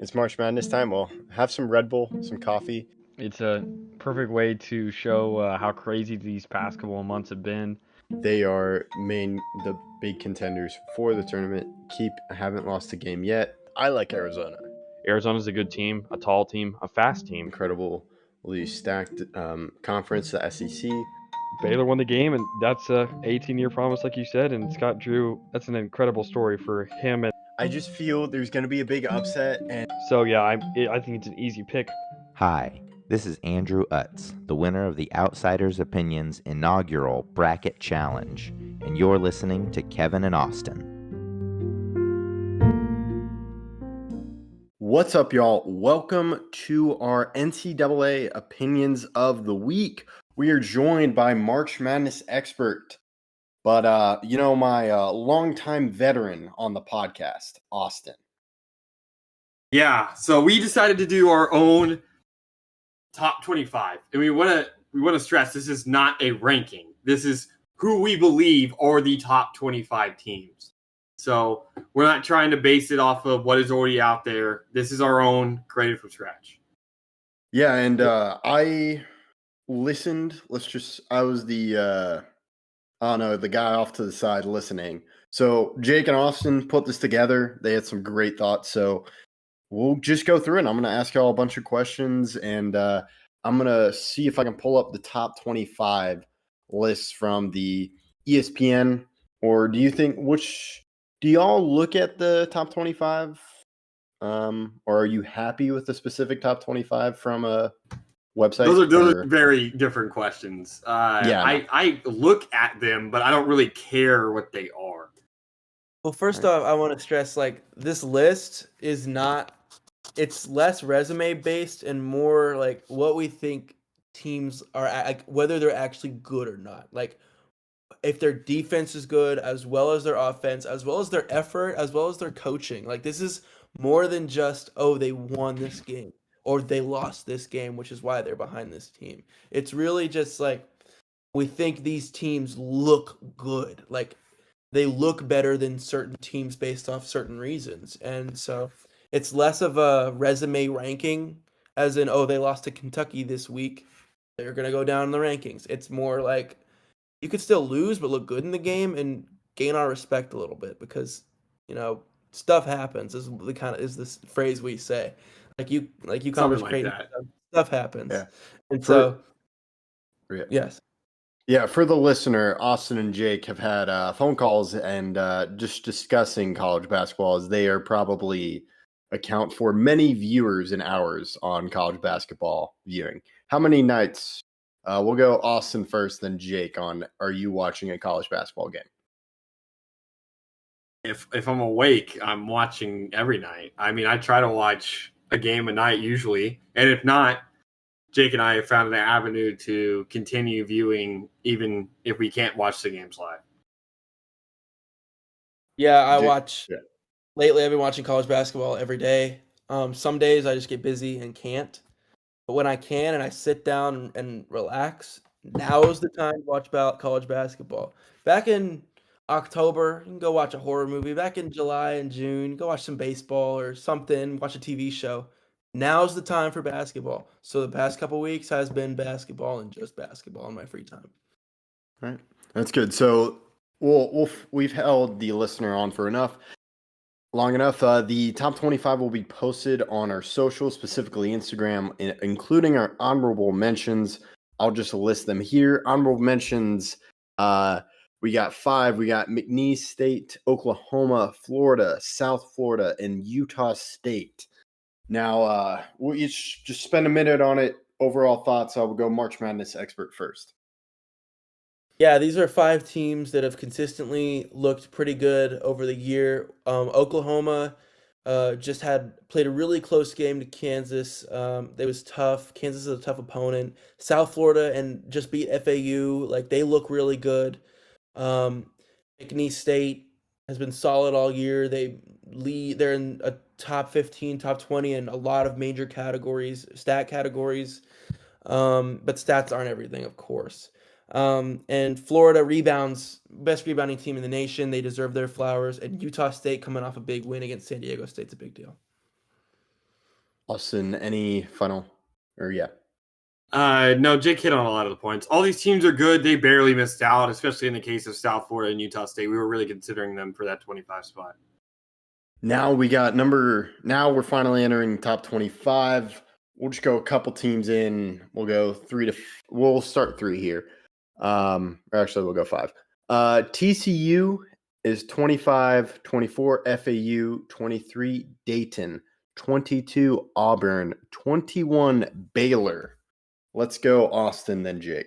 It's March Madness time. Well, have some Red Bull, some coffee. It's a perfect way to show how crazy these past couple of months have been. They are the big contenders for the tournament. Haven't lost a game yet. I like Arizona. Arizona's a good team, a tall team, a fast team. Incredibly stacked conference, the SEC. Baylor won the game, and that's a 18-year promise, like you said. And Scott Drew, that's an incredible story for him. And I just feel there's going to be a big upset, and so yeah, I think it's an easy pick. Hi, this is Andrew Utz, the winner of the Outsiders Opinions inaugural Bracket Challenge, and you're listening to Kevin and Austin. What's up, y'all? Welcome to our NCAA Opinions of the Week. We are joined by March Madness expert, but my longtime veteran on the podcast, Austin. Yeah, so we decided to do our own top 25, and we want to stress this is not a ranking. This is who we believe are the top 25 teams. So we're not trying to base it off of what is already out there. This is our own, created from scratch. Yeah, and I listened. I was the guy off to the side listening. So Jake and Austin put this together. They had some great thoughts. So we'll just go through it. I'm going to ask y'all a bunch of questions, and I'm going to see if I can pull up the top 25 lists from the ESPN. Or do y'all look at the top 25? Or are you happy with the specific top 25 from a website? Those are very different questions. I look at them, but I don't really care what they are. Well, first off, I want to stress, this list is not, it's less resume based and more like what we think teams are, whether they're actually good or not. Like, if their defense is good, as well as their offense, as well as their effort, as well as their coaching. Like, this is more than just, they won this game or they lost this game, which is why they're behind this team. It's really just like, we think these teams look good. Like, they look better than certain teams based off certain reasons. And so it's less of a resume ranking as in, they lost to Kentucky this week, they're going to go down in the rankings. It's more like you could still lose but look good in the game and gain our respect a little bit because, stuff happens is this phrase we say. Like you Something like that. Stuff happens. Yeah. And yes. Yeah, for the listener, Austin and Jake have had phone calls and just discussing college basketball as they are probably account for many viewers and hours on college basketball viewing. How many nights? We'll go Austin first, then Jake on, are you watching a college basketball game? If I'm awake, I'm watching every night. I mean, I try to watch a game a night usually, and if not, Jake and I have found an avenue to continue viewing even if we can't watch the games live. Yeah, lately I've been watching college basketball every day. Some days I just get busy and can't. But when I can and I sit down and relax, now is the time to watch about college basketball. Back in October, you can go watch a horror movie. Back in July and June, go watch some baseball or something, watch a TV show. Now's the time for basketball. So the past couple weeks has been basketball and just basketball in my free time. All right, that's good. So we've held the listener on for long enough. The top 25 will be posted on our socials, specifically Instagram, including our honorable mentions. I'll just list them here. Honorable mentions, we got 5. We got McNeese State, Oklahoma, Florida, South Florida, and Utah State. Now, we'll each just spend a minute on it. Overall thoughts, I will go March Madness expert first. Yeah, these are 5 teams that have consistently looked pretty good over the year. Oklahoma played a really close game to Kansas. It was tough. Kansas is a tough opponent. South Florida and just beat FAU. Like, they look really good. McNeese State has been solid all year. They're in a top 15, top 20 in a lot of major stat categories. But stats aren't everything, of course. And Florida rebounds, best rebounding team in the nation. They deserve their flowers. And Utah State coming off a big win against San Diego State's a big deal. Austin, any final? Or yeah. No, Jake hit on a lot of the points. All these teams are good. They barely missed out, especially in the case of South Florida and Utah State. We were really considering them for that 25 spot. Now we got now we're finally entering top 25. We'll just go a couple teams in. We'll go we'll start 3 here. Or actually we'll go 5. TCU is 25, 24 FAU, 23 Dayton, 22 Auburn, 21 Baylor. Let's go Austin, then Jake.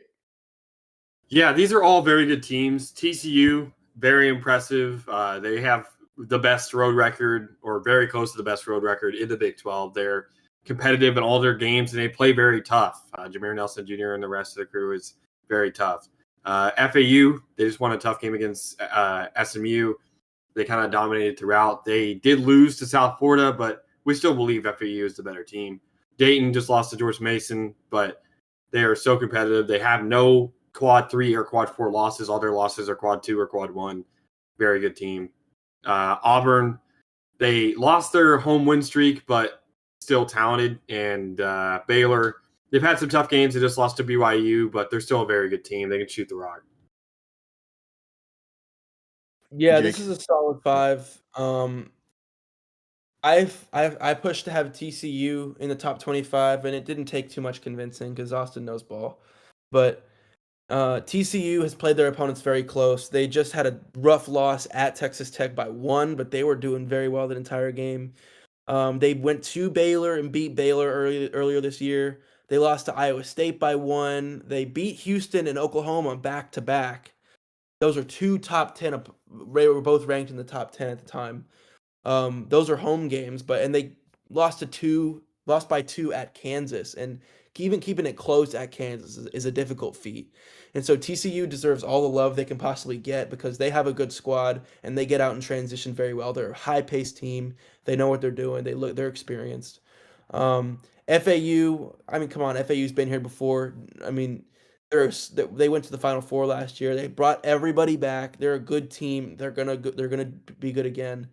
Yeah, these are all very good teams. TCU, very impressive. They have the best road record, or very close to the best road record in the Big 12. They're competitive in all their games, and they play very tough. Jameer Nelson Jr. and the rest of the crew is very tough. FAU, they just won a tough game against SMU. They kind of dominated throughout. They did lose to South Florida, but we still believe FAU is the better team. Dayton just lost to George Mason, but they are so competitive. They have no quad 3 or quad 4 losses. All their losses are quad 2 or quad 1. Very good team. Auburn, they lost their home win streak, but still talented. And Baylor, they've had some tough games. They just lost to BYU, but they're still a very good team. They can shoot the rock. Yeah, Jake? this is a solid 5. I pushed to have TCU in the top 25, and it didn't take too much convincing because Austin knows ball. But TCU has played their opponents very close. They just had a rough loss at Texas Tech by 1, but they were doing very well the entire game. They went to Baylor and beat Baylor earlier this year. They lost to Iowa State by 1. They beat Houston and Oklahoma back to back. Those are 2 top 10. They were both ranked in the top 10 at the time. Those are home games, and they lost by 2 at Kansas, and even keeping it close at Kansas is a difficult feat. And so TCU deserves all the love they can possibly get because they have a good squad and they get out and transition very well. They're a high-paced team. They know what they're doing. They're experienced. FAU, I mean, come on, FAU's been here before. I mean, they went to the Final Four last year. They brought everybody back. They're a good team. They're gonna be good again.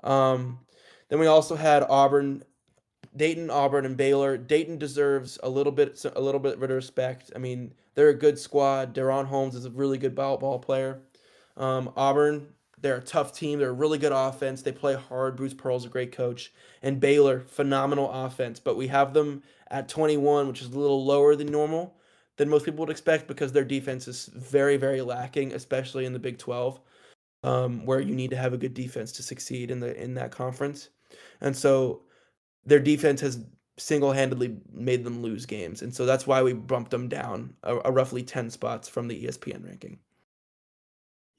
Then we also had Dayton, Auburn, and Baylor. Dayton deserves a little bit of respect. I mean, they're a good squad. Deron Holmes is a really good ball player. Auburn, they're a tough team. They're a really good offense. They play hard. Bruce Pearl's a great coach. And Baylor, phenomenal offense. But we have them at 21, which is a little lower than normal, than most people would expect, because their defense is very, very lacking, especially in the Big 12, where you need to have a good defense to succeed in that conference. And so their defense has single-handedly made them lose games. And so that's why we bumped them down a roughly 10 spots from the ESPN ranking.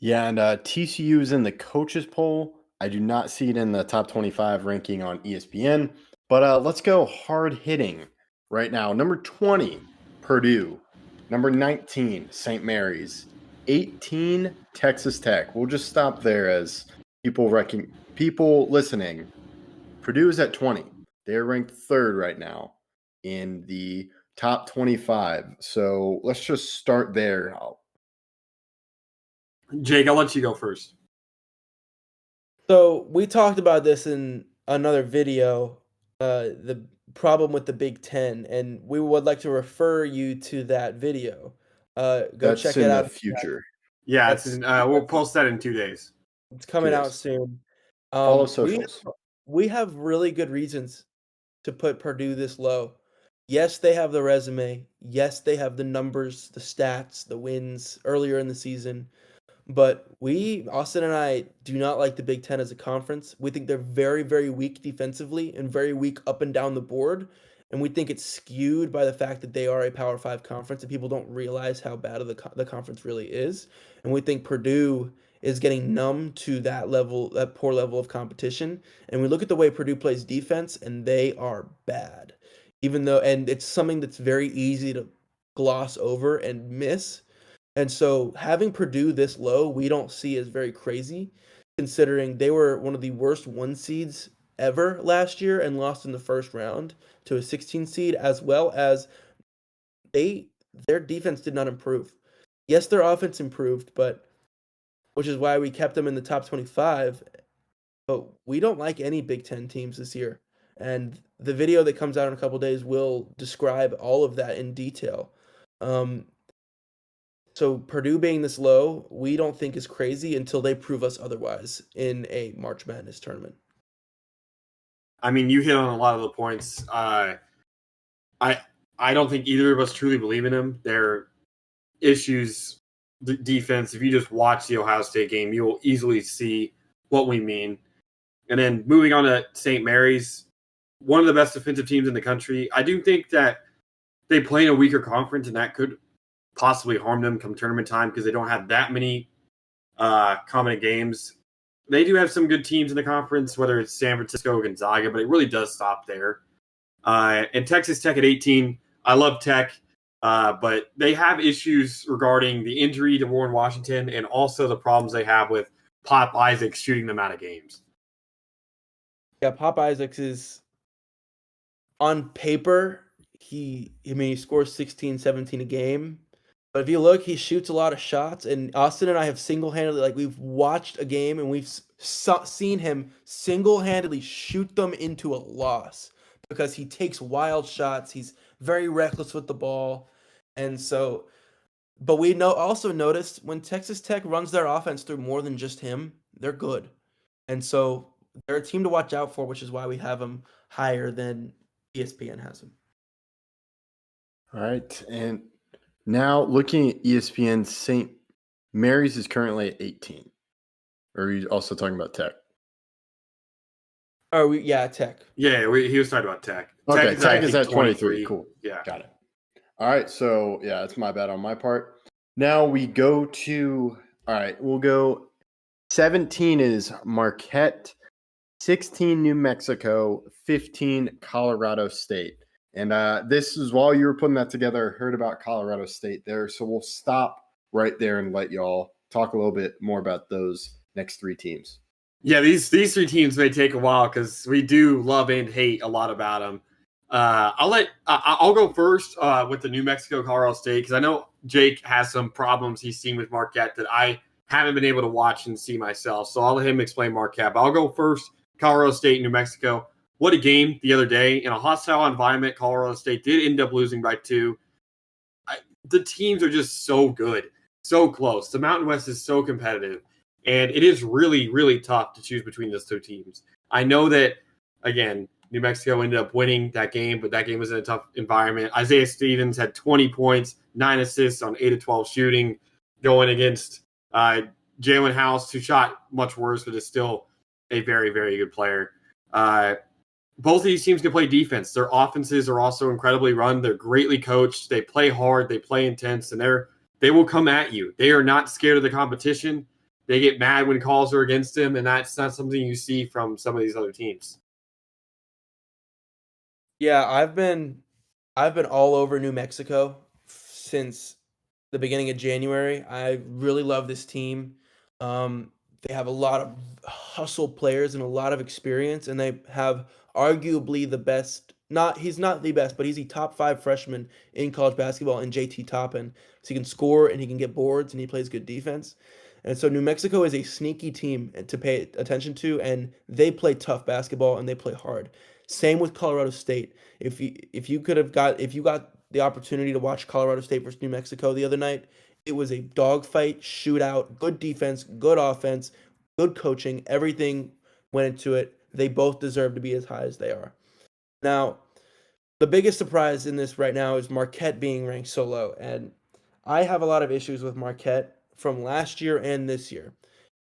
Yeah, and TCU is in the coaches poll. I do not see it in the top 25 ranking on ESPN. But let's go hard hitting right now. Number 20, Purdue. Number 19, St. Mary's. 18, Texas Tech. We'll just stop there as people listening. Purdue is at 20. They're ranked 3rd right now in the top 25. So let's just start there. Jake, I'll let you go first. So we talked about this in another video, the problem with the Big Ten, and we would like to refer you to that video. Go That's check in it out. the future. Yeah, That's- we'll post that in 2 days. It's coming out Yes. soon. Follow socials. We have really good reasons to put Purdue this low. Yes, they have the resume. Yes, they have the numbers, the stats, the wins earlier in the season. But Austin and I, do not like the Big Ten as a conference. We think they're very, very weak defensively and very weak up and down the board. And we think it's skewed by the fact that they are a Power 5 conference and people don't realize how bad of the conference really is. And we think Purdue is getting numb to that poor level of competition. And we look at the way Purdue plays defense, and they are bad. And it's something that's very easy to gloss over and miss. And so having Purdue this low, we don't see as very crazy, considering they were one of the worst 1 seeds ever last year and lost in the first round to a 16 seed, as well as their defense did not improve. Yes, their offense improved, which is why we kept them in the top 25. But we don't like any Big Ten teams this year. And the video that comes out in a couple days will describe all of that in detail. So Purdue being this low, we don't think is crazy until they prove us otherwise in a March Madness tournament. I mean, you hit on a lot of the points. I don't think either of us truly believe in them. Their issues, defense. If you just watch the Ohio State game, you will easily see what we mean. And then moving on to St. Mary's, one of the best defensive teams in the country. I do think that they play in a weaker conference, and that could possibly harm them come tournament time because they don't have that many competent games. They do have some good teams in the conference, whether it's San Francisco or Gonzaga, but it really does stop there. And Texas Tech at 18, I love Tech, but they have issues regarding the injury to Warren Washington and also the problems they have with Pop Isaacs shooting them out of games. Yeah, Pop Isaacs is, on paper, he scores 16, 17 a game. But if you look, he shoots a lot of shots, and Austin and I have single-handedly, we've watched a game and we've seen him single-handedly shoot them into a loss because he takes wild shots. He's very reckless with the ball. And so, but we also noticed when Texas Tech runs their offense through more than just him, they're good. And so they're a team to watch out for, which is why we have them higher than ESPN has them. All right. And now looking at ESPN, St. Mary's is currently at 18. Or are you also talking about Tech? Tech. Yeah, he was talking about Tech. Okay, Tech is at 23. Cool. Yeah. Got it. All right. So, yeah, that's my bad on my part. Now we go to, all right, we'll go 17 is Marquette, 16 New Mexico, 15 Colorado State. And this is while you were putting that together, I heard about Colorado State there. So we'll stop right there and let y'all talk a little bit more about those next three teams. Yeah, these three teams may take a while because we do love and hate a lot about them. I'll go first with the New Mexico Colorado State because I know Jake has some problems he's seen with Marquette that I haven't been able to watch and see myself. So I'll let him explain Marquette. But I'll go first, Colorado State, New Mexico. What a game the other day. In a hostile environment, Colorado State did end up losing by 2. The teams are just so good, so close. The Mountain West is so competitive, and it is really, really tough to choose between those two teams. I know that, again, New Mexico ended up winning that game, but that game was in a tough environment. Isaiah Stevens had 20 points, 9 assists on 8 of 12 shooting, going against Jalen House, who shot much worse, but is still a very, very good player. Both of these teams can play defense. Their offenses are also incredibly run. They're greatly coached. They play hard. They play intense, and they will come at you. They are not scared of the competition. They get mad when calls are against them, and that's not something you see from some of these other teams. Yeah, I've been all over New Mexico since the beginning of January. I really love this team. They have a lot of hustle players and a lot of experience, and they have arguably the best. He's not the best, but he's a top 5 freshman in college basketball in JT Toppin. So he can score and he can get boards and he plays good defense. And so New Mexico is a sneaky team to pay attention to, and they play tough basketball and they play hard. Same with Colorado State. If you got the opportunity to watch Colorado State versus New Mexico the other night, it was a dogfight, shootout, good defense, good offense, good coaching. Everything went into it. They both deserve to be as high as they are. Now, the biggest surprise in this right now is Marquette being ranked so low. And I have a lot of issues with Marquette from last year and this year.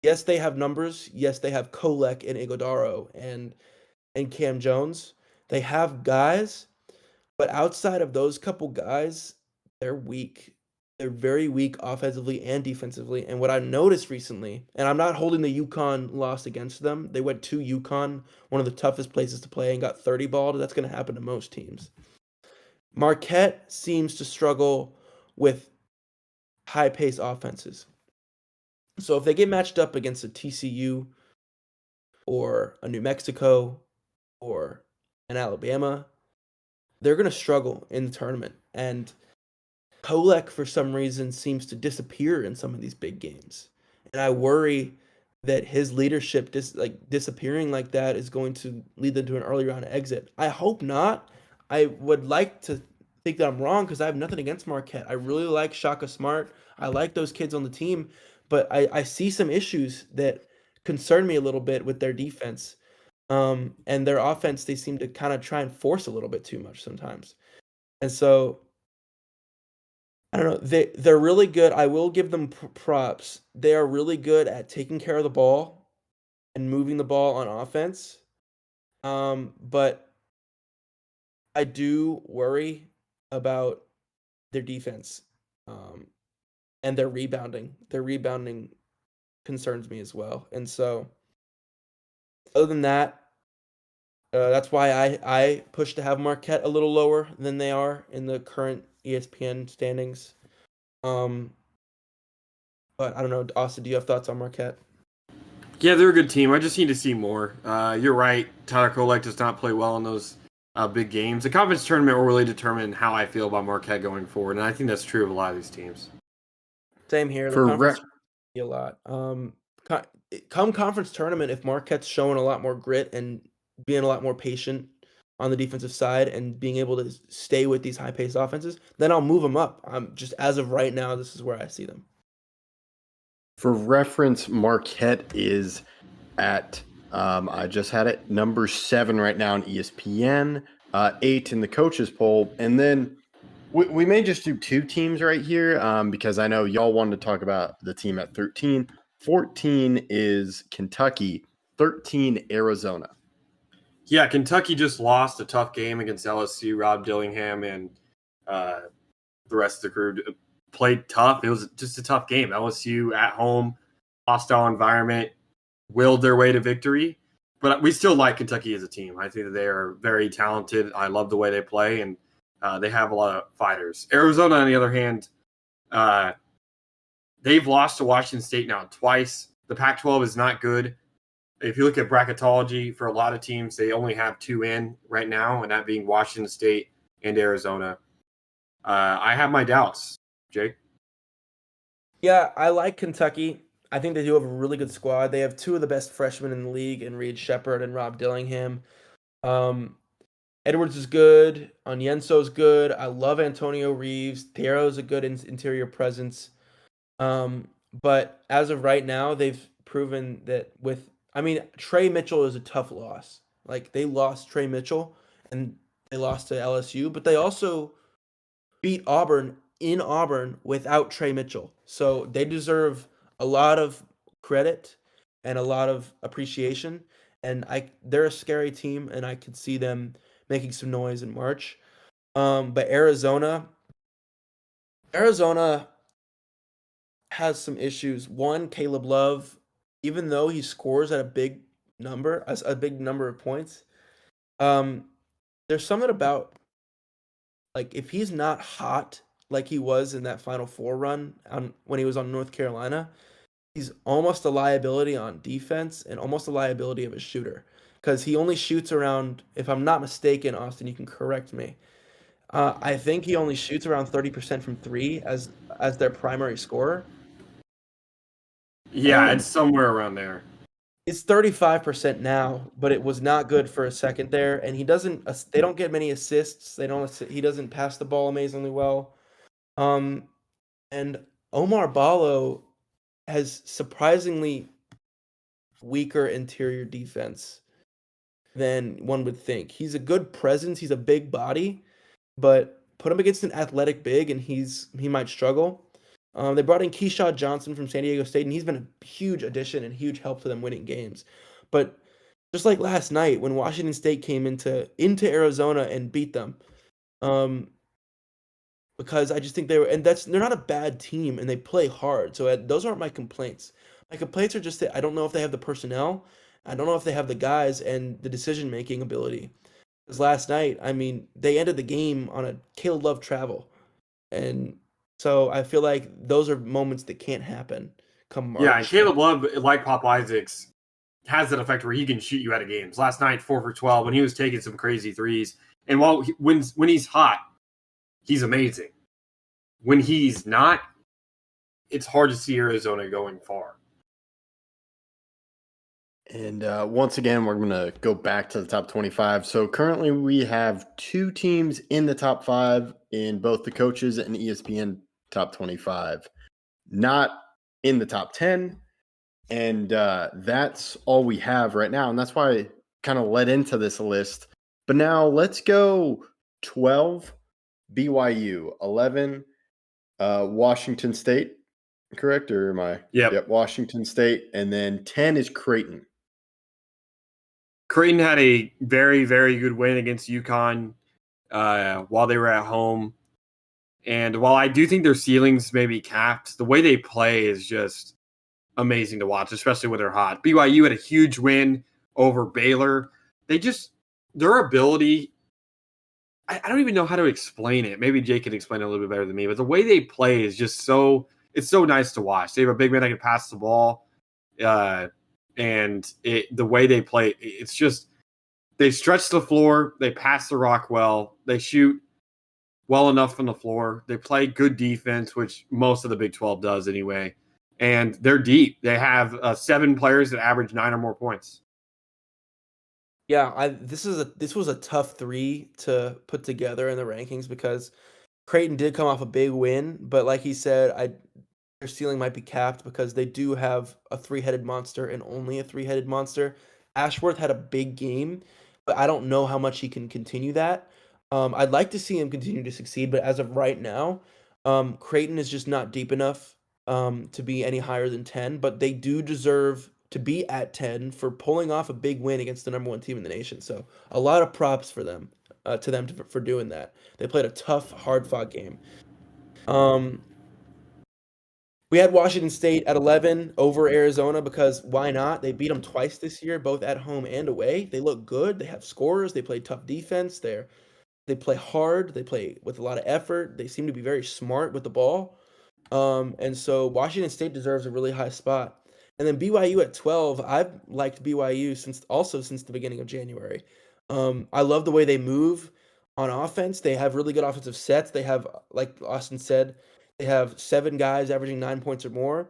Yes, they have numbers. Yes, they have Kolek and Ighodaro and Cam Jones. They have guys, but outside of those couple guys, they're weak. They're very weak offensively and defensively. And what I noticed recently, and I'm not holding the UConn loss against them. They went to UConn, one of the toughest places to play, and got 30-balled. That's going to happen to most teams. Marquette seems to struggle with high-pace offenses. So if they get matched up against a TCU or a New Mexico or an Alabama, they're going to struggle in the tournament. And Kolek, for some reason, seems to disappear in some of these big games. And I worry that his leadership disappearing like that is going to lead them to an early round exit. I hope not. I would like to think that I'm wrong because I have nothing against Marquette. I really like Shaka Smart. I like those kids on the team, but I see some issues that concern me a little bit with their defense. And their offense, they seem to kind of try and force a little bit too much sometimes. And so I don't know. They're really good. I will give them props. They are really good at taking care of the ball and moving the ball on offense. But I do worry about their defense, and their rebounding. Their rebounding concerns me as well. And so, other than that, that's why I push to have Marquette a little lower than they are in the current ESPN standings. But I don't know, Austin, do you have thoughts on Marquette? Yeah, they're a good team. I just need to see more. You're right. Tyler Kolek does not play well in those big games. The conference tournament will really determine how I feel about Marquette going forward, and I think that's true of a lot of these teams. Same here. The For conference a lot. Come conference tournament, if Marquette's showing a lot more grit and being a lot more patient on the defensive side and being able to stay with these high-paced offenses, then I'll move them up. Just as of right now, this is where I see them. For reference, Marquette is at, I just had it, number 7 right now on ESPN, 8 in the coaches poll. And then we may just do 2 teams right here because I know y'all wanted to talk about the team at 13. 14 is Kentucky, 13 Arizona. Yeah, Kentucky just lost a tough game against LSU. Rob Dillingham and the rest of the crew played tough. It was just a tough game. LSU at home, hostile environment, willed their way to victory. But we still like Kentucky as a team. I think that they are very talented. I love the way they play, and they have a lot of fighters. Arizona, on the other hand, they've lost to Washington State now twice. The Pac-12 is not good. If you look at bracketology for a lot of teams, they only have 2 in right now, and that being Washington State and Arizona. I have my doubts. Jake? Yeah, I like Kentucky. I think they do have a really good squad. They have 2 of the best freshmen in the league in Reed Shepherd and Rob Dillingham. Edwards is good. Onyenso's good. I love Antonio Reeves. Thero's a good interior presence. But as of right now, they've proven that Trey Mitchell is a tough loss. Like, they lost Trey Mitchell and they lost to LSU, but they also beat Auburn in Auburn without Trey Mitchell. So they deserve a lot of credit and a lot of appreciation. And they're a scary team, and I could see them making some noise in March. But Arizona has some issues. One, Caleb Love, even though he scores at a big number of points, there's something about, like, if he's not hot like he was in that Final Four run when he was on North Carolina, he's almost a liability on defense and almost a liability of a shooter because he only shoots around, if I'm not mistaken, Austin, you can correct me. I think he only shoots around 30% from 3 as their primary scorer. Yeah, it's somewhere around there. It's 35% now, but it was not good for a second there. And they don't get many assists. He doesn't pass the ball amazingly well. And Omar Ballo has surprisingly weaker interior defense than one would think. He's a good presence. He's a big body, but put him against an athletic big and he might struggle. They brought in Keyshawn Johnson from San Diego State, and he's been a huge addition and huge help to them winning games. But just like last night when Washington State came into Arizona and beat them, because I just think they're not a bad team and they play hard. So those aren't my complaints. My complaints are just that I don't know if they have the personnel. I don't know if they have the guys and the decision-making ability. Because last night, they ended the game on a Caleb Love travel. And so I feel like those are moments that can't happen come March. Yeah, and Caleb Love, like Pop Isaacs, has that effect where he can shoot you out of games. Last night, 4 for 12, when he was taking some crazy threes. And when he's hot, he's amazing. When he's not, it's hard to see Arizona going far. And once again, we're going to go back to the top 25. So currently we have 2 teams in the top 5 in both the coaches and ESPN top 25, not in the top 10. And that's all we have right now. And that's why I kind of led into this list. But now let's go 12, BYU, 11, Washington State, correct? Or am I? Yep. Washington State. And then 10 is Creighton. Creighton had a very, very good win against UConn while they were at home. And while I do think their ceilings may be capped, the way they play is just amazing to watch, especially when they're hot. BYU had a huge win over Baylor. Their ability, I don't even know how to explain it. Maybe Jake can explain it a little bit better than me, but the way they play is just it's so nice to watch. They have a big man that can pass the ball. And the way they play, it's just they stretch the floor, they pass the rock well, they shoot well enough from the floor, they play good defense, which most of the Big 12 does anyway, and they're deep. They have 7 players that average 9 or more points. Yeah, this was a tough 3 to put together in the rankings because Creighton did come off a big win, but like he said, their ceiling might be capped because they do have a 3-headed monster and only a 3-headed monster. Ashworth had a big game, but I don't know how much he can continue that. I'd like to see him continue to succeed, but as of right now, Creighton is just not deep enough to be any higher than 10, but they do deserve to be at 10 for pulling off a big win against the number 1 team in the nation. So a lot of props for them, for doing that. They played a tough, hard-fought game. We had Washington State at 11 over Arizona because why not? They beat them twice this year, both at home and away. They look good. They have scorers. They play tough defense. They play hard. They play with a lot of effort. They seem to be very smart with the ball. And so Washington State deserves a really high spot. And then BYU at 12. I've liked BYU since the beginning of January. I love the way they move on offense. They have really good offensive sets. They have, like Austin said, they have 7 guys averaging 9 points or more.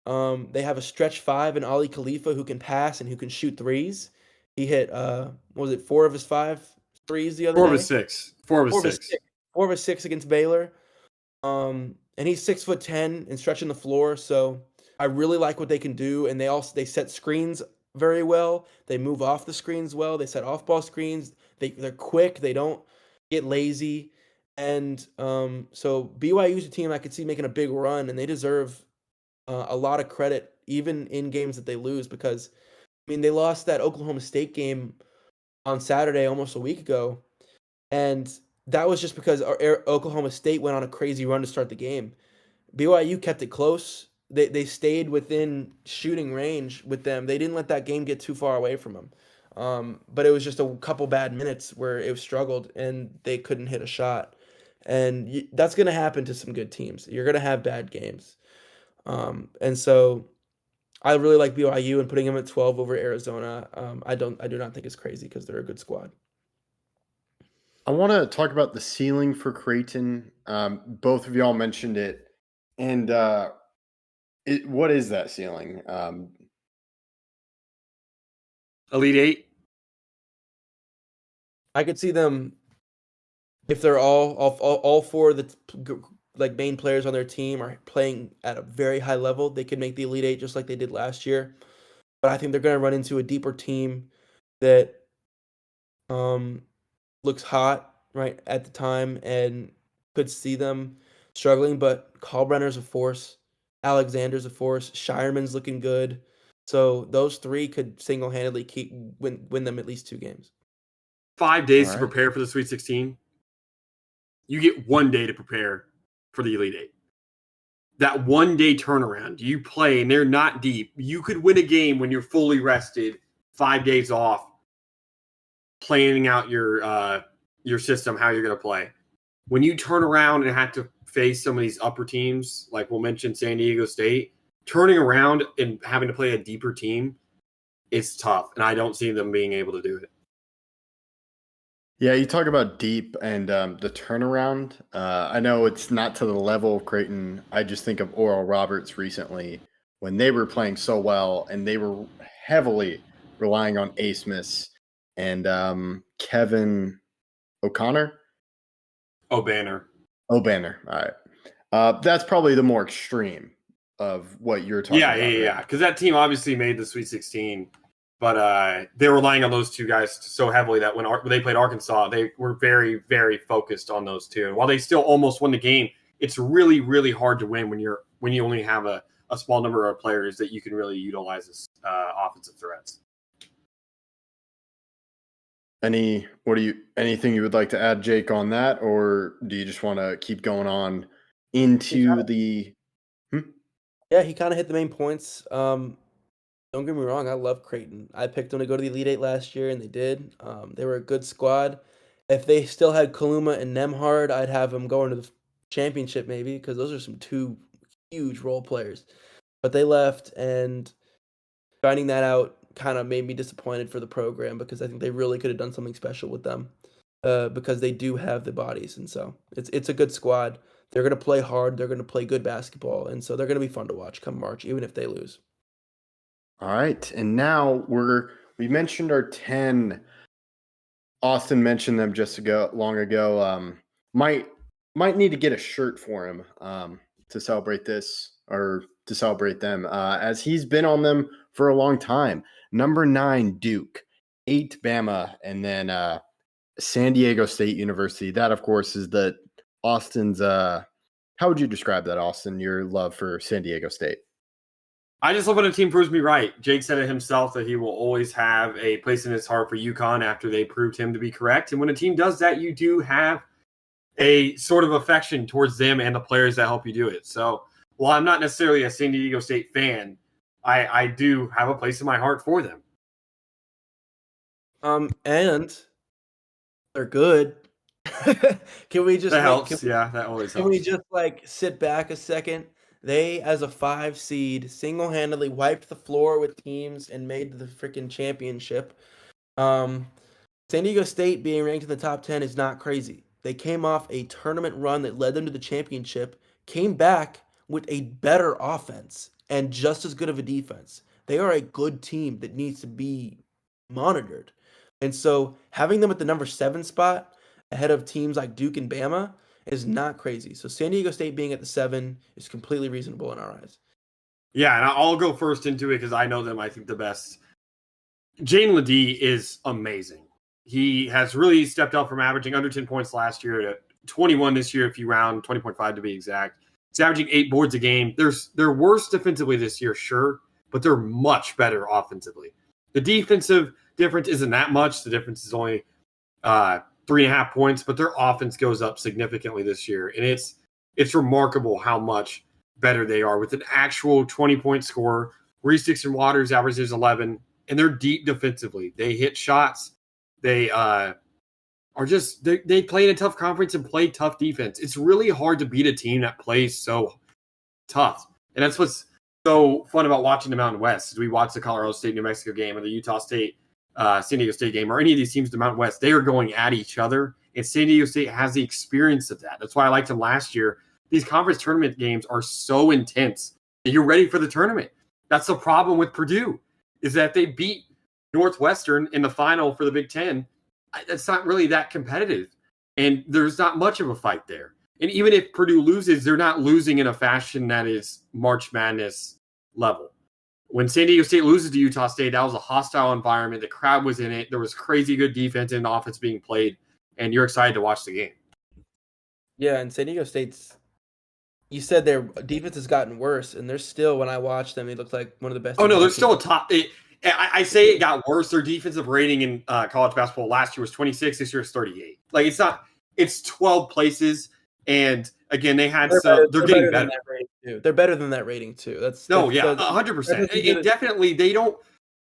They have a stretch 5 in Ali Khalifa who can pass and who can shoot threes. He hit 4 of his 5 threes the other day? 4 of his 6. 4 of his 6. 4 of his 6 against Baylor. And he's 6'10" and stretching the floor. So I really like what they can do. And they set screens very well. They move off the screens well. They set off-ball screens. They're quick. They don't get lazy. And so BYU is a team I could see making a big run, and they deserve a lot of credit, even in games that they lose, because, I mean, they lost that Oklahoma State game on Saturday almost a week ago, and that was just because Oklahoma State went on a crazy run to start the game. BYU kept it close. They stayed within shooting range with them. They didn't let that game get too far away from them. But it was just a couple bad minutes where it struggled, and they couldn't hit a shot. And that's going to happen to some good teams. You're going to have bad games. And so I really like BYU, and putting them at 12 over Arizona, I do not think it's crazy because they're a good squad. I want to talk about the ceiling for Creighton. Both of y'all mentioned it. And what is that ceiling? Elite 8? I could see them, if they're all 4 of the main players on their team are playing at a very high level, they could make the Elite 8 just like they did last year. But I think they're going to run into a deeper team that looks hot right at the time and could see them struggling. But Kalbrenner's a force. Alexander's a force. Shireman's looking good. So those 3 could single-handedly win them at least 2 games. 5 days to prepare for the Sweet 16. You get 1 day to prepare for the Elite 8. That 1 day turnaround, you play and they're not deep. You could win a game when you're fully rested, 5 days off, planning out your system, how you're going to play. When you turn around and have to face some of these upper teams, like we'll mention San Diego State, turning around and having to play a deeper team, it's tough. And I don't see them being able to do it. Yeah, you talk about deep and the turnaround. I know it's not to the level of Creighton. I just think of Oral Roberts recently when they were playing so well and they were heavily relying on Asmus and Kevin O'Connor. O'Banner. O'Banner. All right. That's probably the more extreme of what you're talking about. Yeah. Because that team obviously made the Sweet 16, but they're relying on those two guys so heavily that when they played Arkansas, they were very, very focused on those two. And while they still almost won the game, it's really, really hard to win when you only have a small number of players that you can really utilize as offensive threats. Anything you would like to add, Jake, on that, or do you just want to keep going on into the? Yeah, he kind of hit the main points. Don't get me wrong, I love Creighton. I picked them to go to the Elite Eight last year, and they did. They were a good squad. If they still had Kaluma and Nemhard, I'd have them going to the championship maybe, because those are two huge role players. But they left, and finding that out kind of made me disappointed for the program, because I think they really could have done something special with them, because they do have the bodies, and so it's a good squad. They're going to play hard. They're going to play good basketball, and so they're going to be fun to watch come March, even if they lose. All right, and now we mentioned our 10. Austin mentioned them just long ago. Might need to get a shirt for him to celebrate this, or to celebrate them, as he's been on them for a long time. Number 9, Duke. 8, Bama, and then San Diego State University. That, of course, is the Austin's. How would you describe that, Austin? Your love for San Diego State? I just love when a team proves me right. Jake said it himself that he will always have a place in his heart for UConn after they proved him to be correct. And when a team does that, you do have a sort of affection towards them and the players that help you do it. So while I'm not necessarily a San Diego State fan, I do have a place in my heart for them. And they're good. Can we just that helps? That always helps. Can we just sit back a second? They, as a 5 seed, single-handedly wiped the floor with teams and made the freaking championship. San Diego State being ranked in the top 10 is not crazy. They came off a tournament run that led them to the championship, came back with a better offense and just as good of a defense. They are a good team that needs to be monitored. And so having them at the number 7 spot ahead of teams like Duke and Bama is not crazy. So San Diego State being at the 7 is completely reasonable in our eyes. Yeah, and I'll go first into it because I know them, I think, the best. Jane Ledee is amazing. He has really stepped up from averaging under 10 points last year to 21 this year, if you round, 20.5 to be exact. He's averaging 8 boards a game. They're worse defensively this year, sure, but they're much better offensively. The defensive difference isn't that much. The difference is only 3.5 points, but their offense goes up significantly this year. And it's remarkable how much better they are with an actual 20-point scorer. Reese Dixon Waters averages 11, and they're deep defensively. They hit shots. They they play in a tough conference and play tough defense. It's really hard to beat a team that plays so tough. And that's what's so fun about watching the Mountain West. As we watch the Colorado State, New Mexico game, or the Utah State, San Diego State game, or any of these teams in the Mountain West, they are going at each other. And San Diego State has the experience of that. That's why I liked them last year. These conference tournament games are so intense that you're ready for the tournament. That's the problem with Purdue, is that they beat Northwestern in the final for the Big Ten. It's not really that competitive, and there's not much of a fight there. And even if Purdue loses, they're not losing in a fashion that is March Madness level. When San Diego State loses to Utah State, that was a hostile environment. The crowd was in it. There was crazy good defense and offense being played, and you're excited to watch the game. Yeah, and San Diego State's, you said their defense has gotten worse, and they're still, when I watch them, they look like one of the best. Oh, no, they're still a top. I say it got worse. Their defensive rating in college basketball last year was 26. This year is 38. It's 12 places. And again, they're getting better. They're better than that rating too. That's 100%. And definitely, they don't.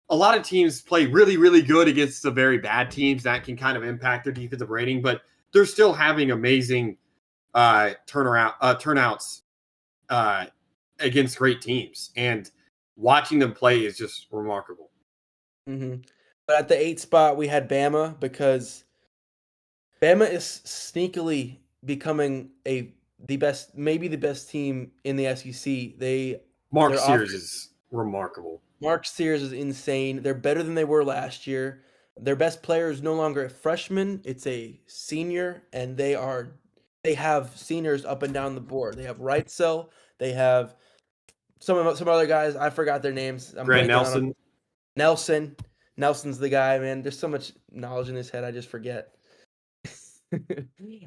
A lot of teams play really, really good against the very bad teams. That can kind of impact their defensive rating, but they're still having amazing turnouts against great teams. And watching them play is just remarkable. Mm-hmm. But at the 8 spot, we had Bama, because Bama is sneakily becoming maybe the best team in the SEC. Mark Sears is remarkable. Mark Sears is insane. They're better than they were last year. Their best player is no longer a freshman; it's a senior, and they have seniors up and down the board. They have Reitzel. They have some other guys. I forgot their names. I'm Grant blanking on them. Nelson. Nelson. Nelson's the guy, man. There's so much knowledge in his head, I just forget.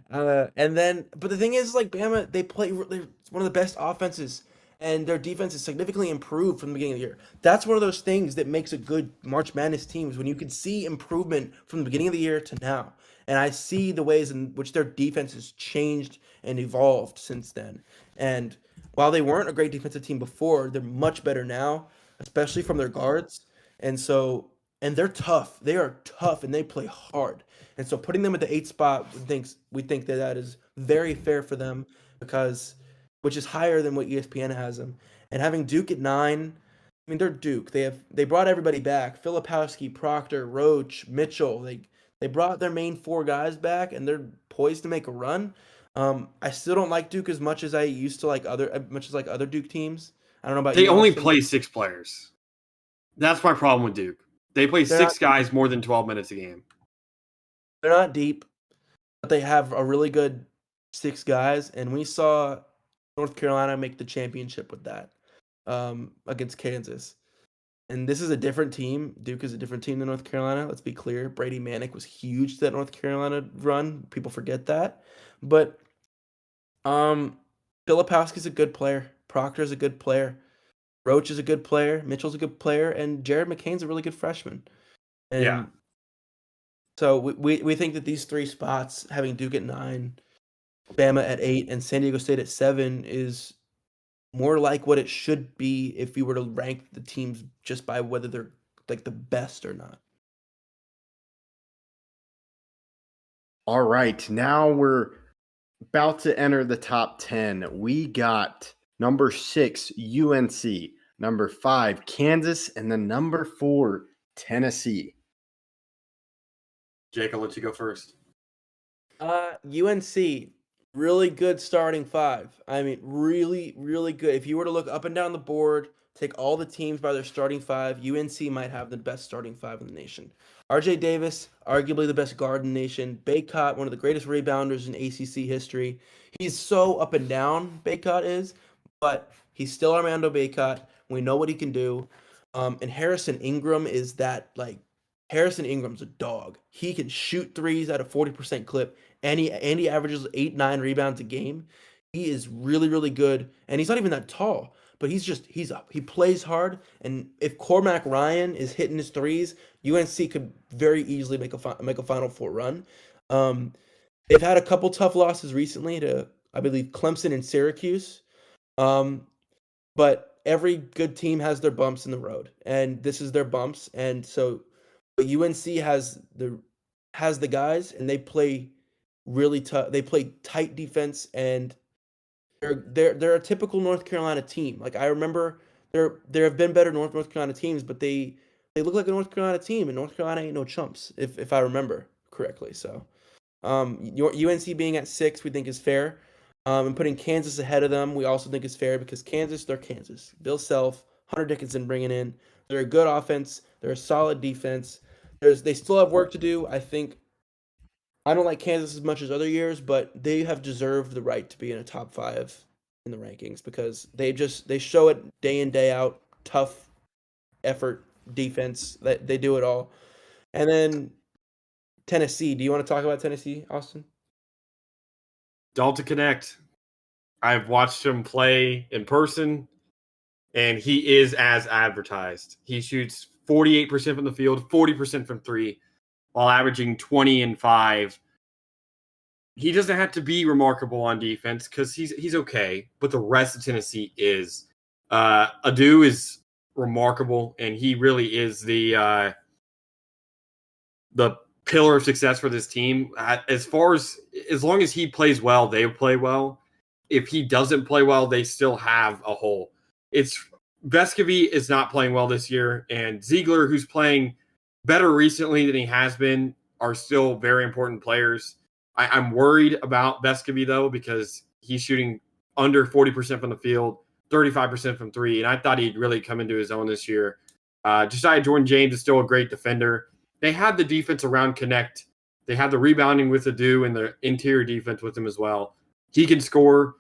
And then, but the thing is, like Bama, they're one of the best offenses, and their defense is significantly improved from the beginning of the year. That's one of those things that makes a good March Madness team is when you can see improvement from the beginning of the year to now. And I see the ways in which their defense has changed and evolved since then. And while they weren't a great defensive team before, they're much better now, especially from their guards. And they're tough. They are tough, and they play hard. And so putting them at the 8th spot, we think that is very fair for them which is higher than what ESPN has them. And having Duke at 9, I mean, they're Duke. They brought everybody back. Filipowski, Proctor, Roach, Mitchell. They brought their main 4 guys back, and they're poised to make a run. I still don't like Duke as much as I used to like other Duke teams. I don't know about They you, only Austin. play 6 players. That's my problem with Duke. They play 6 guys more than 12 minutes a game. They're not deep, but they have a really good 6 guys, and we saw North Carolina make the championship with that against Kansas. And this is a different team. Duke is a different team than North Carolina. Let's be clear. Brady Manick was huge to that North Carolina run. People forget that. But Filipowski's a good player. Proctor's a good player. Roach is a good player. Mitchell's a good player. And Jared McCain's a really good freshman. And Yeah. So we think that these 3 spots, having Duke at 9, Bama at 8, and San Diego State at 7, is more like what it should be if you were to rank the teams just by whether they're like the best or not. All right, now we're about to enter the top 10. We got number 6, UNC, number 5, Kansas, and then number 4, Tennessee. Jake, I'll let you go first. UNC, really good starting 5. I mean, really, really good. If you were to look up and down the board, take all the teams by their starting 5, UNC might have the best starting 5 in the nation. RJ Davis, arguably the best guard in the nation. Baycott, one of the greatest rebounders in ACC history. He's so up and down, Baycott is, but he's still Armando Baycott. We know what he can do. And Harrison Ingram is that, like, Harrison Ingram's a dog. He can shoot threes at a 40% clip, and he averages 8-9 rebounds a game. He is really, really good, and he's not even that tall, but he's up. He plays hard, and if Cormac Ryan is hitting his threes, UNC could very easily make a Final Four run. They've had a couple tough losses recently to, I believe, Clemson and Syracuse, but every good team has their bumps in the road, and this is their bumps, and so. But UNC has the guys, and they play really tough. They play tight defense, and they're a typical North Carolina team. Like, I remember there have been better North Carolina teams, but they look like a North Carolina team, and North Carolina ain't no chumps, if I remember correctly. So, UNC being at 6, we think is fair, and putting Kansas ahead of them, we also think is fair because they're Kansas. Bill Self, Hunter Dickinson bringing in. They're a good offense. They're a solid defense. They still have work to do. I think I don't like Kansas as much as other years, but they have deserved the right to be in a top 5 in the rankings because they show it day in, day out. Tough effort, defense. They do it all. And then Tennessee. Do you want to talk about Tennessee, Austin? Dalton Connect. I've watched him play in person, and he is as advertised. He shoots 48% from the field, 40% from 3, while averaging 20 and 5. He doesn't have to be remarkable on defense because he's okay, but the rest of Tennessee is. Adu is remarkable, and he really is the pillar of success for this team. As long as he plays well, they play well. If he doesn't play well, they still have a hole. Vescovy is not playing well this year, and Ziegler, who's playing better recently than he has been, are still very important players. I'm worried about Vescovy, though, because he's shooting under 40% from the field, 35% from three, and I thought he'd really come into his own this year. Josiah Jordan-James is still a great defender. They have the defense around Connect. They have the rebounding with Adu and the interior defense with him as well. He can score.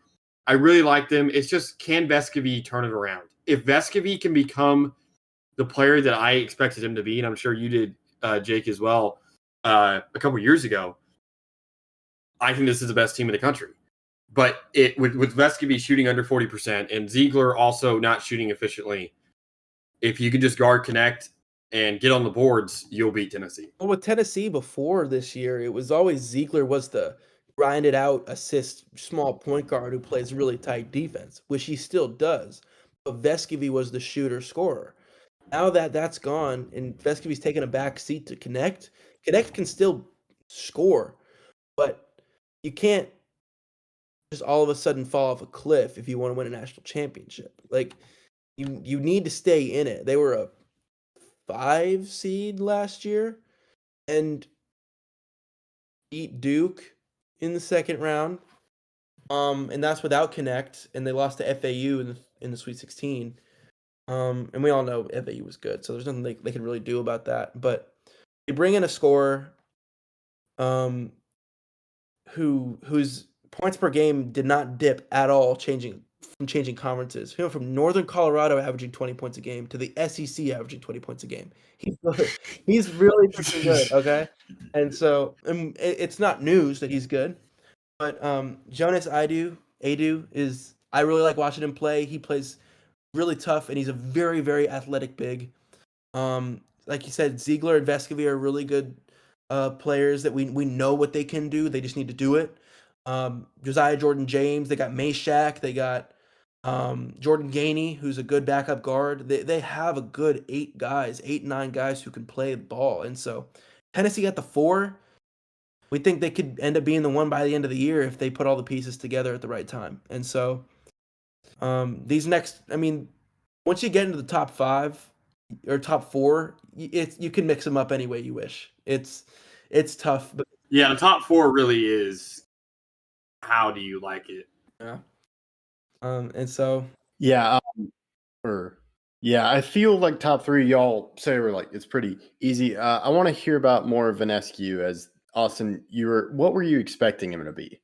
I really like them. It's just, can Vescovi turn it around? If Vescovi can become the player that I expected him to be, and I'm sure you did, Jake, as well, a couple years ago, I think this is the best team in the country. But with Vescovi shooting under 40% and Ziegler also not shooting efficiently, if you can just guard Connect and get on the boards, you'll beat Tennessee. Well, with Tennessee before this year, it was always Ziegler was the grinded out assist small point guard who plays really tight defense, which he still does. But Vescovi was the shooter scorer. Now that that's gone and Vescovi's taken a back seat to Connect can still score, but you can't just all of a sudden fall off a cliff if you want to win a national championship. Like you need to stay in it. They were a 5 seed last year and beat Duke in the second round. And that's without Connect, and they lost to FAU in the Sweet 16. And we all know FAU was good, so there's nothing they can really do about that. But they bring in a scorer whose points per game did not dip at all changing conferences. He went from Northern Colorado averaging 20 points a game to the SEC averaging 20 points a game. He's good. He's really freaking good, okay? And so it's not news that he's good. But Jonas Adu is, I really like watching him play. He plays really tough, and he's a very, very athletic big. Like you said, Ziegler and Vescovi are really good players that we know what they can do. They just need to do it. Josiah Jordan-James, they got Meshack, they got Jordan Gainey, who's a good backup guard. They have a good 8, 9 guys who can play the ball. And so Tennessee got the 4. We think they could end up being the 1 by the end of the year if they put all the pieces together at the right time. And so once you get into the top 5 or top 4, you can mix them up any way you wish. It's tough. But yeah, the top 4 really is, how do you like it? Yeah. And so I feel like top 3 y'all say were like it's pretty easy. I want to hear about more of Vanescu. As Austin, what were you expecting him to be?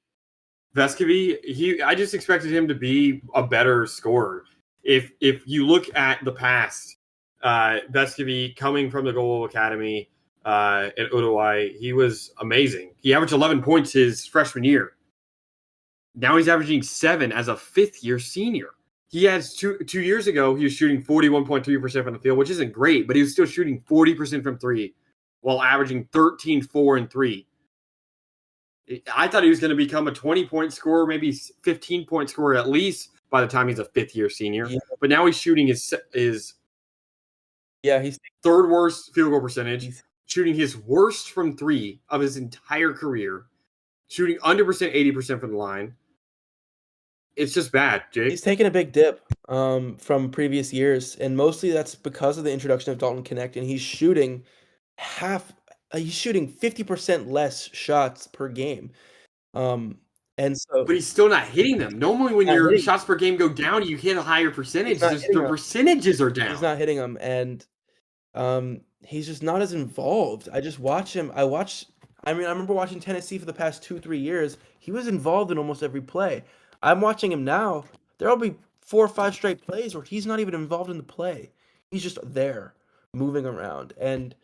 Vescovi, I just expected him to be a better scorer. If you look at the past, Vescovi coming from the Global Academy at Uruguay, he was amazing. He averaged 11 points his freshman year. Now he's averaging 7 as a 5th-year senior. He has 2 years ago, he was shooting 41.3% from the field, which isn't great, but he was still shooting 40% from 3 while averaging 13, 4, and 3. I thought he was going to become a 20-point scorer, maybe 15-point scorer at least by the time he's a 5th-year senior. Yeah. But now he's shooting his he's 3rd worst field goal percentage, shooting his worst from 3 of his entire career, shooting under 80% from the line. It's just bad, Jake. He's taken a big dip from previous years, and mostly that's because of the introduction of Dalton Connect, and he's shooting 50% less shots per game. But he's still not hitting them. Normally when your shots per game go down, you hit a higher percentage. The percentages are down. He's not hitting them, and he's just not as involved. I just watch him. I remember watching Tennessee for the past 2-3 years. He was involved in almost every play. I'm watching him now. There'll be 4 or 5 straight plays where he's not even involved in the play. He's just there, moving around, and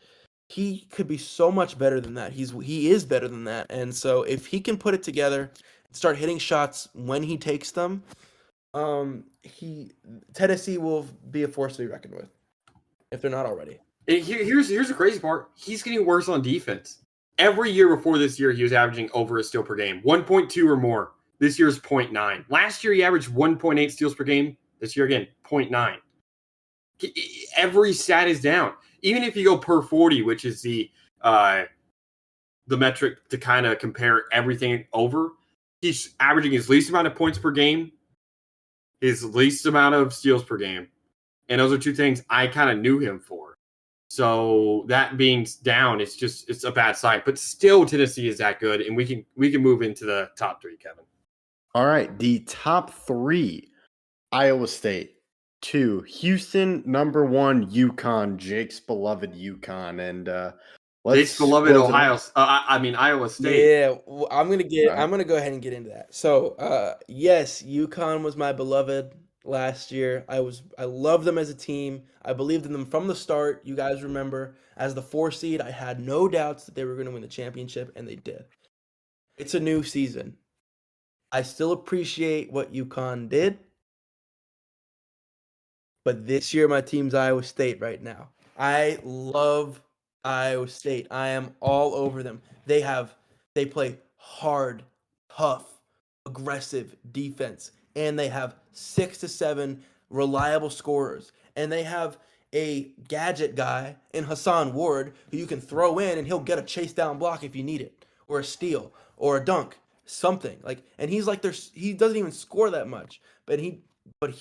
he could be so much better than that. He is better than that, and so if he can put it together and start hitting shots when he takes them, Tennessee will be a force to be reckoned with if they're not already. And here's the crazy part: he's getting worse on defense. Every year before this year, he was averaging over a steal per game, 1.2 or more. This year's 0.9. Last year, he averaged 1.8 steals per game. This year, again, 0.9. Every stat is down. Even if you go per 40, which is the metric to kind of compare everything over, he's averaging his least amount of points per game, his least amount of steals per game. And those are 2 things I kind of knew him for. So that being down, it's a bad sign. But still, Tennessee is that good, and we can move into the top 3, Kevin. All right, the top 3. Iowa State. 2, Houston. Number 1, UConn. Jake's beloved UConn. And Jake's beloved close it Ohio. out. Iowa State. Yeah, I'm gonna Right. go ahead and get into that. So, yes, UConn was my beloved last year. I loved them as a team. I believed in them from the start. You guys remember, as the 4 seed, I had no doubts that they were going to win the championship, and they did. It's a new season. I still appreciate what UConn did, but this year my team's Iowa State right now. I love Iowa State. I am all over them. They play hard, tough, aggressive defense, and they have 6 to 7 reliable scorers. And they have a gadget guy in Hassan Ward who you can throw in and he'll get a chase down block if you need it, or a steal, or a dunk, something. And he's like he doesn't even score that much, but he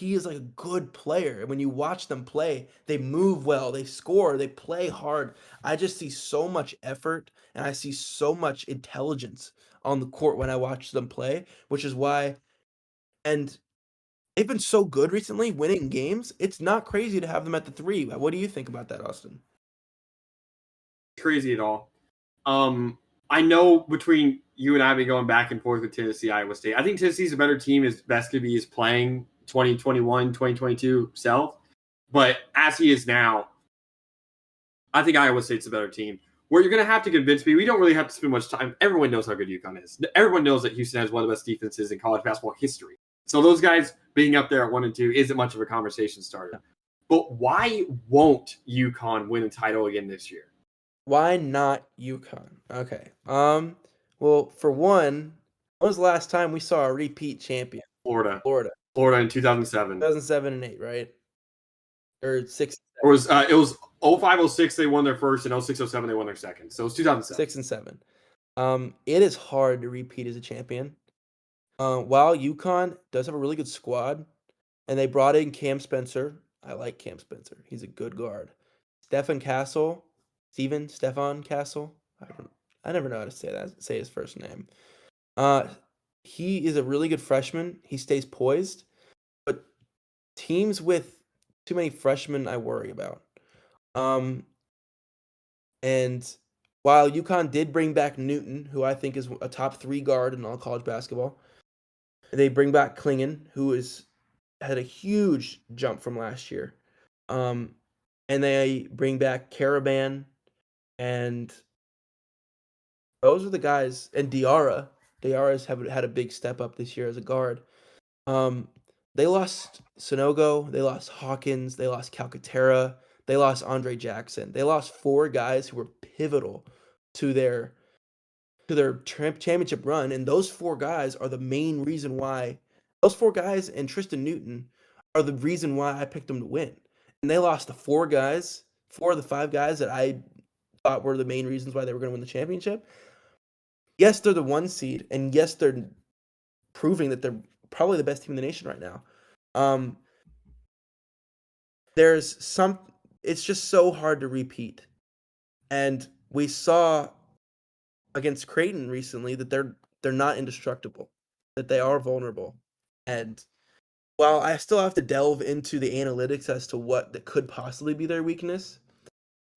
is like a good player. And when you watch them play, they move well, they score, they play hard. I just see so much effort and I see so much intelligence on the court when I watch them play, which is why. And they've been so good recently, winning games. It's not crazy to have them at the 3. What do you think about that, Austin? Crazy at all. I know between you and I have been going back and forth with Tennessee, Iowa State. I think Tennessee's a better team as Vescovi is playing 2021, 2022 self. But as he is now, I think Iowa State's a better team. Where you're going to have to convince me, we don't really have to spend much time. Everyone knows how good UConn is. Everyone knows that Houston has one of the best defenses in college basketball history. So those guys being up there at 1 and 2 isn't much of a conversation starter. But why won't UConn win a title again this year? Why not UConn? Okay. Well, for one, when was the last time we saw a repeat champion? Florida Florida in 2007. 2007 and 8, right? Or 6. It was 05-06 they won their first, and 06-07 they won their second. So it was 2007. 6 and 7. It is hard to repeat as a champion. While UConn does have a really good squad, and they brought in Cam Spencer. I like Cam Spencer. He's a good guard. Stefan Castle. I never know how to say his first name. He is a really good freshman. He stays poised, but teams with too many freshmen I worry about. And while UConn did bring back Newton, who I think is a top 3 guard in all college basketball, they bring back Klingon, who had a huge jump from last year. And they bring back Caravan. And those are the guys. And Diarra. Diarra's had a big step up this year as a guard. They lost Sonogo. They lost Hawkins. They lost Calcaterra. They lost Andre Jackson. They lost 4 guys who were pivotal to their championship run. And those 4 guys are the main reason why. Those 4 guys and Tristan Newton are the reason why I picked them to win. And they lost the 4 of the 5 guys that I thought were the main reasons why they were going to win the championship. Yes, they're the 1 seed, and yes, they're proving that they're probably the best team in the nation right now. It's just so hard to repeat. And we saw against Creighton recently that they're not indestructible, that they are vulnerable. And while I still have to delve into the analytics as to what that could possibly be their weakness,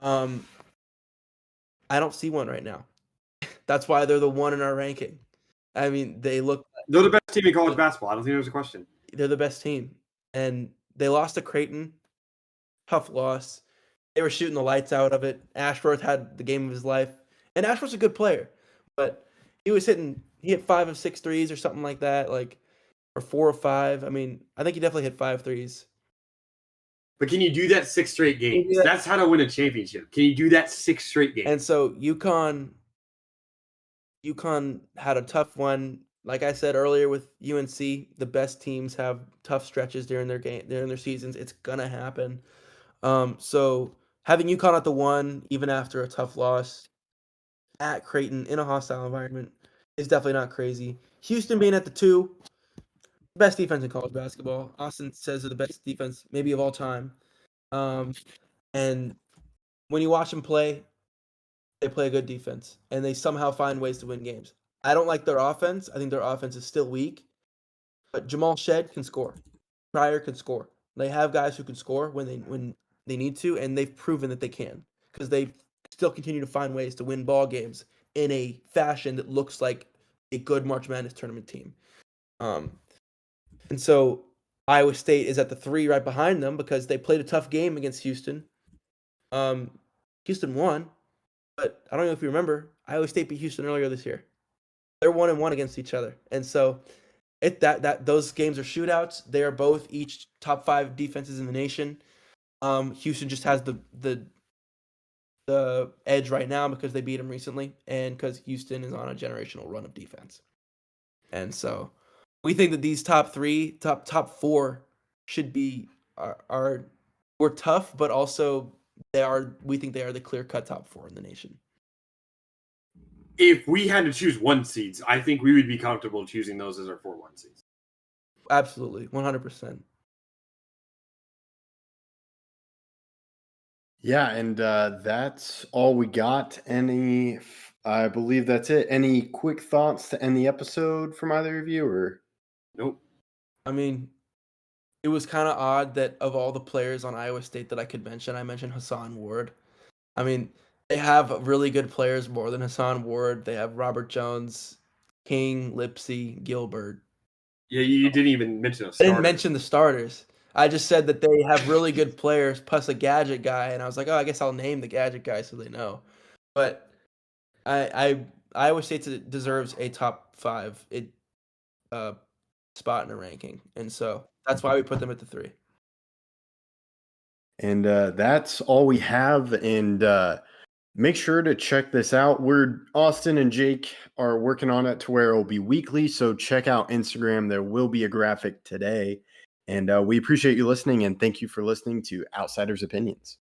I don't see one right now. That's why they're the 1 in our ranking. I mean, they're the best team in college basketball. I don't think there's a question. They're the best team. And they lost to Creighton. Tough loss. They were shooting the lights out of it. Ashworth had the game of his life. And Ashworth's a good player. But he hit 5 of 6 threes or something like that, or 4 of 5. I mean, I think he definitely hit 5 threes. But can you do that 6 straight games? That's how to win a championship. Can you do that 6 straight games? And so UConn had a tough one. Like I said earlier with UNC, the best teams have tough stretches during their seasons. It's gonna happen. So having UConn at the 1, even after a tough loss at Creighton in a hostile environment, is definitely not crazy. Houston being at the 2, best defense in college basketball. Austin says they're the best defense maybe of all time. And when you watch them play, they play a good defense, and they somehow find ways to win games. I don't like their offense. I think their offense is still weak, but Jamal Shed can score. Pryor can score. They have guys who can score when they need to, and they've proven that they can because they still continue to find ways to win ball games in a fashion that looks like a good March Madness tournament team. And so Iowa State is at the 3 right behind them because they played a tough game against Houston. Houston won, but I don't know if you remember, Iowa State beat Houston earlier this year. They're 1-1 against each other, and so those games are shootouts. They are both each top 5 defenses in the nation. Houston just has the edge right now because they beat them recently, and because Houston is on a generational run of defense. And so we think that these top 4 should be we're tough, but also we think they are the clear-cut top 4 in the nation. If we had to choose 1 seeds, I think we would be comfortable choosing those as our 4-1 seeds. Absolutely, 100%. Yeah, and that's all we got. I believe that's it. Any quick thoughts to end the episode from either of you? Or Nope. I mean, it was kind of odd that of all the players on Iowa State that I could mention, I mentioned Hassan Ward. I mean, they have really good players more than Hassan Ward. They have Robert Jones, King, Lipsey, Gilbert. Yeah, you didn't even mention a I starter. didn't mention the starters. I just said that they have really good players plus a gadget guy, and I was like, oh, I guess I'll name the gadget guy so they know. But Iowa State deserves a top 5 spot in a ranking, and so that's why we put them at the 3. And that's all we have. And make sure to check this out. Austin and Jake are working on it to where it'll be weekly. So check out Instagram. There will be a graphic today. And we appreciate you listening. And thank you for listening to Outsiders Opinions.